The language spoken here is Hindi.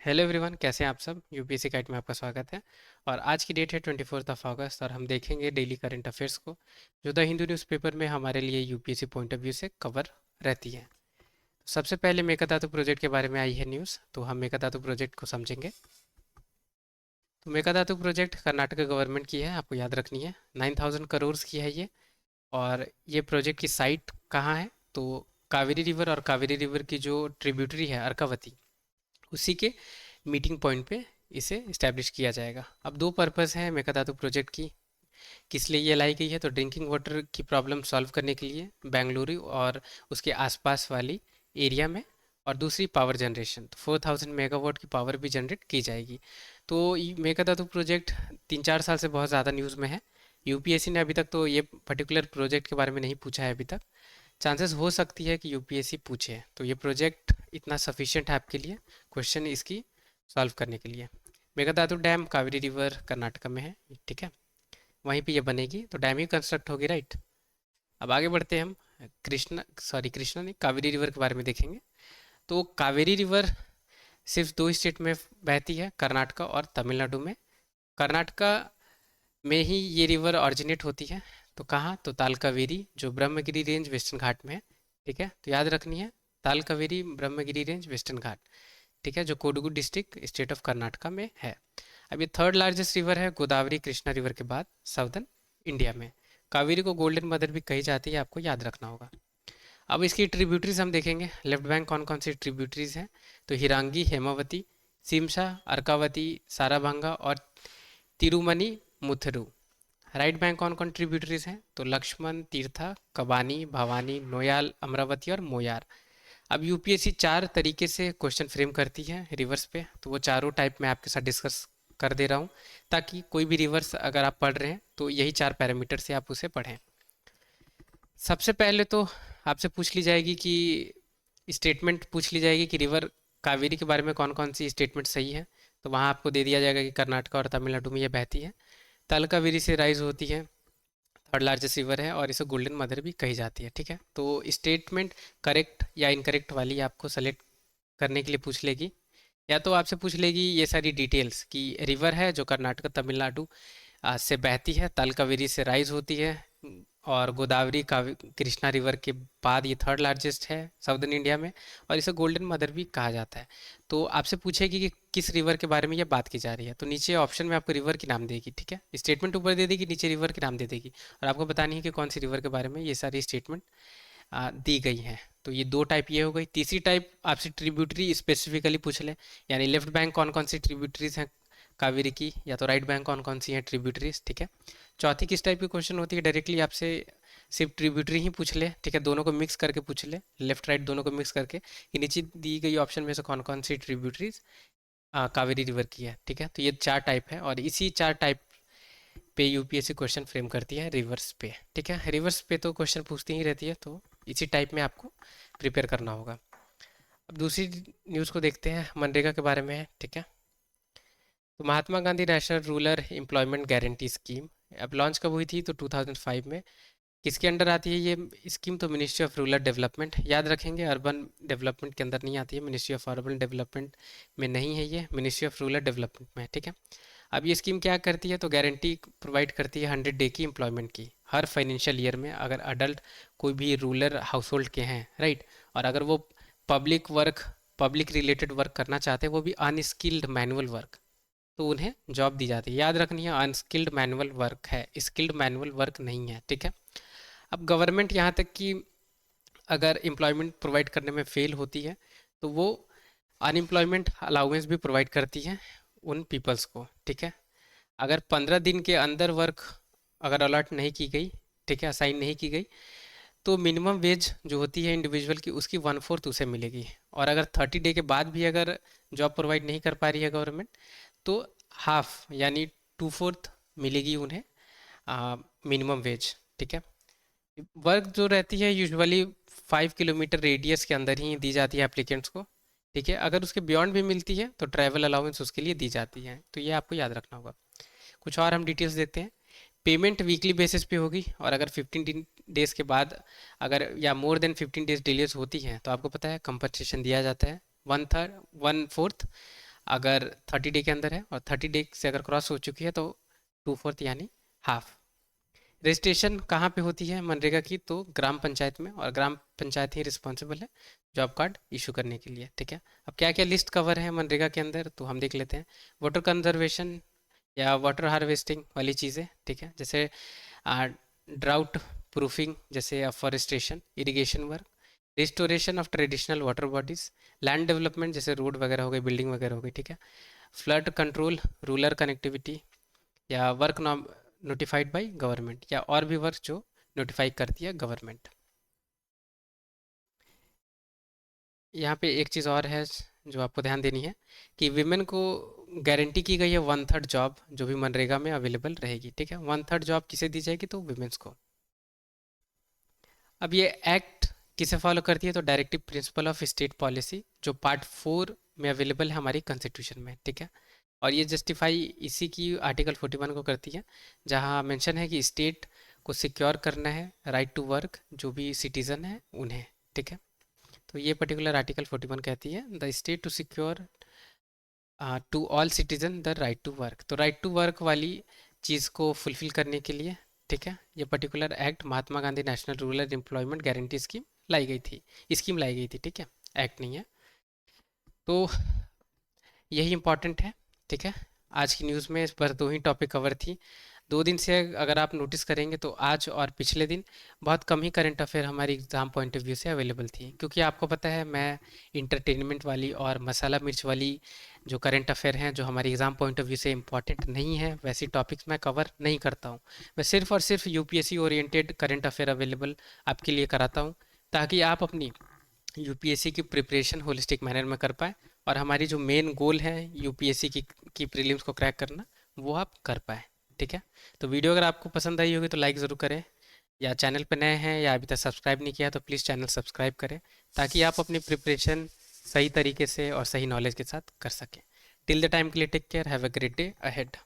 हेलो एवरीवन, कैसे हैं आप सब। यूपीएससी गाइड में आपका स्वागत है। और आज की डेट है 24 अगस्त और हम देखेंगे डेली करंट अफेयर्स को, जो द हिंदू न्यूज़पेपर में हमारे लिए यूपीएससी पॉइंट ऑफ व्यू से कवर रहती है। तो सबसे पहले मेकाधातु प्रोजेक्ट के बारे में आई है न्यूज़, तो हम मेकाधातु प्रोजेक्ट को समझेंगे। तो मेकाधातु प्रोजेक्ट कर्नाटक गवर्नमेंट की है, आपको याद रखनी है। 9,000 करोड़ की है ये। और ये प्रोजेक्ट की साइट कहाँ है, तो कावेरी रिवर और कावेरी रिवर की जो ट्रिब्यूटरी है अर्कावती, उसी के मीटिंग पॉइंट पे इसे इस्टेब्लिश किया जाएगा। अब दो पर्पस हैं मेकाधातु प्रोजेक्ट की, किस लिए ये लाई गई है। तो ड्रिंकिंग वाटर की प्रॉब्लम सॉल्व करने के लिए बेंगलुरु और उसके आसपास वाली एरिया में, और दूसरी पावर जनरेशन, तो 4,000 मेगावाट की पावर भी जनरेट की जाएगी। तो ये मेकाधातु प्रोजेक्ट 3-4 साल से बहुत ज़्यादा न्यूज़ में है। यूपीएससी ने अभी तक तो ये पर्टिकुलर प्रोजेक्ट के बारे में नहीं पूछा है अभी तक। चांसेस हो सकती है कि यूपीएससी पूछे, तो ये प्रोजेक्ट इतना सफिशिएंट है आपके लिए क्वेश्चन इसकी सॉल्व करने के लिए। मेघादातु डैम कावेरी रिवर कर्नाटक में है, ठीक है, वहीं पे ये बनेगी, तो डैम ही कंस्ट्रक्ट होगी, राइट। अब आगे बढ़ते हैं हम। कृष्णा नहीं, कावेरी रिवर के बारे में देखेंगे। तो कावेरी रिवर सिर्फ दो स्टेट में बहती है, कर्नाटका और तमिलनाडु में। कर्नाटका में ही ये रिवर ऑरिजिनेट होती है। तो कहाँ, तो ताल कावेरी, जो ब्रह्मगिरी रेंज वेस्टर्न घाट में है, ठीक है, तो याद रखनी है, ताल कावेरी ब्रह्मगिरी रेंज वेस्टर्न घाट, ठीक है, जो Kodagu district state of Karnataka में है। अब ये थर्ड लार्जेस्ट रिवर है गोदावरी कृष्णा रिवर के बाद साउदर्न इंडिया में। कावेरी को गोल्डन मदर भी कही जाती है, आपको याद रखना होगा। अब इसकी ट्रिब्यूटरीज हम देखेंगे। लेफ्ट बैंक कौन कौन सी ट्रिब्यूटरीज हैं, तो हिरांगी, हेमावती, सिमशा, अर्कावती, साराभांगा और तिरुमनी मुथुरु। राइट बैंक कौन कौन ट्रिब्यूटरीज हैं, तो लक्ष्मण, तीर्था, कबानी, भवानी, नोयाल, अमरावती और मोयार। अब यूपीएससी चार तरीके से क्वेश्चन फ्रेम करती है रिवर्स पे, तो वो चारों टाइप मैं आपके साथ डिस्कस कर दे रहा हूँ, ताकि कोई भी रिवर्स अगर आप पढ़ रहे हैं तो यही चार पैरामीटर से आप उसे पढ़ें। सबसे पहले तो आपसे पूछ ली जाएगी कि स्टेटमेंट पूछ ली जाएगी कि रिवर कावेरी के बारे में कौन कौन सी स्टेटमेंट सही है। तो वहाँ आपको दे दिया जाएगा कि कर्नाटका और तमिलनाडु में ये बहती है, तल कावेरी से राइज होती है, थर्ड लार्जेस्ट रिवर है, और इसे गोल्डन मदर भी कही जाती है, ठीक है। तो स्टेटमेंट करेक्ट या इनकरेक्ट वाली आपको सेलेक्ट करने के लिए पूछ लेगी, या तो आपसे पूछ लेगी ये सारी डिटेल्स कि रिवर है जो कर्नाटक तमिलनाडु से बहती है, तल कावेरी से राइज होती है, और गोदावरी कृष्णा रिवर के बाद ये थर्ड लार्जेस्ट है साउदर्न इंडिया में, और इसे गोल्डन मदर भी कहा जाता है। तो आपसे पूछेगी कि किस रिवर के बारे में ये बात की जा रही है, तो नीचे ऑप्शन में आपको रिवर के नाम देगी, ठीक है, स्टेटमेंट ऊपर दे देगी, नीचे रिवर के नाम दे देगी, और आपको बतानी है कि कौन सी रिवर के बारे में ये सारी स्टेटमेंट दी गई हैं। तो ये दो टाइप ये हो गई। तीसरी टाइप आपसे ट्रिब्यूटरी स्पेसिफिकली पूछ ले, यानी लेफ्ट बैंक कौन कौन सी ट्रिब्यूटरीज हैं कावेरी की, या तो राइट बैंक कौन कौन सी हैं ट्रिब्यूटरीज, ठीक है। चौथी किस टाइप की क्वेश्चन होती है, डायरेक्टली आपसे सिर्फ ट्रिब्यूटरी ही पूछ ले, ठीक है, दोनों को मिक्स करके पूछ ले, लेफ्ट राइट दोनों को मिक्स करके, कि नीचे दी गई ऑप्शन में से कौन कौन सी ट्रिब्यूटरीज कावेरी रिवर की है, ठीक है। तो ये चार टाइप है, और इसी चार टाइप पे यूपीएससी क्वेश्चन फ्रेम करती है रिवर्स पे, ठीक है। रिवर्स पे तो क्वेश्चन पूछती ही रहती है, तो इसी टाइप में आपको प्रिपेयर करना होगा। अब दूसरी न्यूज़ को देखते हैं, मनरेगा के बारे में है, ठीक है। तो Mahatma Gandhi national rural employment guarantee scheme अब लॉन्च कब हुई थी, तो 2005 में। किसके अंडर आती है ये स्कीम, तो मिनिस्ट्री ऑफ रूरल डेवलपमेंट, याद रखेंगे, अर्बन डेवलपमेंट के अंदर नहीं आती है, मिनिस्ट्री ऑफ अर्बन डेवलपमेंट में नहीं है ये, मिनिस्ट्री ऑफ रूरल डेवलपमेंट में है, ठीक है। अब ये स्कीम क्या करती है, तो गारंटी प्रोवाइड करती है 100 डे की एम्प्लॉयमेंट की हर फाइनेंशियल ईयर में, अगर अडल्ट कोई भी रूरल हाउस होल्ड के हैं, राइट, और अगर वो public work, public related work करना चाहते हैं, वो भी अनस्किल्ड मैनुअल वर्क, तो उन्हें जॉब दी जाती है। याद रखनी है, अनस्किल्ड मैनुअल वर्क है, स्किल्ड मैनुअल वर्क नहीं है, ठीक है। अब गवर्नमेंट यहाँ तक कि अगर एम्प्लॉयमेंट प्रोवाइड करने में फेल होती है, तो वो अनएम्प्लॉयमेंट अलाउंस भी प्रोवाइड करती है उन पीपल्स को, ठीक है। अगर 15 दिन के अंदर वर्क अगर अलॉट नहीं की गई, ठीक है, असाइन नहीं की गई, तो मिनिमम वेज जो होती है इंडिविजुअल की, उसकी 1/4 उसे मिलेगी। और अगर 30 डे के बाद भी अगर जॉब प्रोवाइड नहीं कर पा रही है गवर्नमेंट, तो हाफ यानी 2/4 मिलेगी उन्हें मिनिमम वेज, ठीक है। वर्क जो रहती है यूजुअली 5 किलोमीटर रेडियस के अंदर ही दी जाती है एप्लीकेंट्स को, ठीक है। अगर उसके बियॉन्ड भी मिलती है तो ट्रैवल अलाउंस उसके लिए दी जाती है, तो ये आपको याद रखना होगा। कुछ और हम डिटेल्स देखते हैं। पेमेंट वीकली बेसिस पे होगी, और अगर 15 डेज के बाद अगर या मोर देन 15 डेज डिलेज होती हैं, तो आपको पता है कंपनसेशन दिया जाता है 1/3 1/4 अगर 30 डे के अंदर है और 30 डे से अगर क्रॉस हो चुकी है तो 2/4 यानी हाफ। रजिस्ट्रेशन कहाँ पे होती है मनरेगा की? तो ग्राम पंचायत में, और ग्राम पंचायत ही रिस्पॉन्सिबल है जॉब कार्ड इशू करने के लिए। ठीक है, अब क्या क्या लिस्ट कवर है मनरेगा के अंदर तो हम देख लेते हैं। वाटर कंजर्वेशन या वाटर हार्वेस्टिंग वाली चीज़ें, ठीक है, जैसे ड्राउट प्रूफिंग, जैसे forestation, irrigation work, restoration of traditional water bodies, land development जैसे रोड वगैरह हो गई, बिल्डिंग वगैरह हो गई। ठीक है, फ्लड कंट्रोल, रूरल कनेक्टिविटी, या वर्क नोटिफाइड बाय गवर्नमेंट, या और भी वर्क जो नोटिफाई करती है गवर्नमेंट। यहाँ पे एक चीज़ और है जो आपको ध्यान देनी है कि विमेन को गारंटी की गई है 1/3 जॉब जो भी मनरेगा में अवेलेबल रहेगी। ठीक है, 1/3 जॉब किसे दी जाएगी? तो विमेन्स को। अब ये एक्ट किसे फॉलो करती है? तो directive principle of state policy जो पार्ट 4 में अवेलेबल है हमारी कॉन्स्टिट्यूशन में। ठीक है, और ये जस्टिफाई इसी की आर्टिकल 41 को करती है, जहाँ मेंशन है कि स्टेट को सिक्योर करना है राइट टू वर्क जो भी सिटीजन है उन्हें। ठीक है, तो ये पर्टिकुलर आर्टिकल 41 कहती है the state to secure to all citizen the right to work. तो राइट टू वर्क वाली चीज़ को फुलफिल करने के लिए, ठीक है, ये particular act Mahatma Gandhi national rural employment guarantee scheme लाई गई थी, स्कीम लाई गई थी। ठीक है, एक्ट नहीं है। तो यही इंपॉर्टेंट है। ठीक है, आज की न्यूज़ में इस पर 2 ही टॉपिक कवर थी। 2 दिन से अगर आप नोटिस करेंगे तो आज और पिछले दिन बहुत कम ही करंट अफेयर हमारी एग्ज़ाम पॉइंट ऑफ व्यू से अवेलेबल थी, क्योंकि आपको पता है मैं इंटरटेनमेंट वाली और मसाला मिर्च वाली जो करंट अफेयर हैं जो हमारी एग्ज़ाम पॉइंट ऑफ व्यू से इंपॉर्टेंट नहीं है वैसी टॉपिक्स मैं कवर नहीं करता हूँ। मैं सिर्फ और सिर्फ UPSC oriented current affair available आपके लिए कराता हूँ, ताकि आप अपनी यूपीएससी की प्रिपरेशन होलिस्टिक मैनर में कर पाए, और हमारी जो मेन गोल है यूपीएससी की प्रीलिम्स को क्रैक करना, वो आप कर पाए। ठीक है, तो वीडियो अगर आपको पसंद आई होगी तो लाइक ज़रूर करें, या चैनल पर नए हैं या अभी तक सब्सक्राइब नहीं किया तो प्लीज़ चैनल सब्सक्राइब करें, ताकि आप अपनी प्रिपरेशन सही तरीके से और सही नॉलेज के साथ कर सकें। टिल द टाइम के लिए take care, have a great day ahead.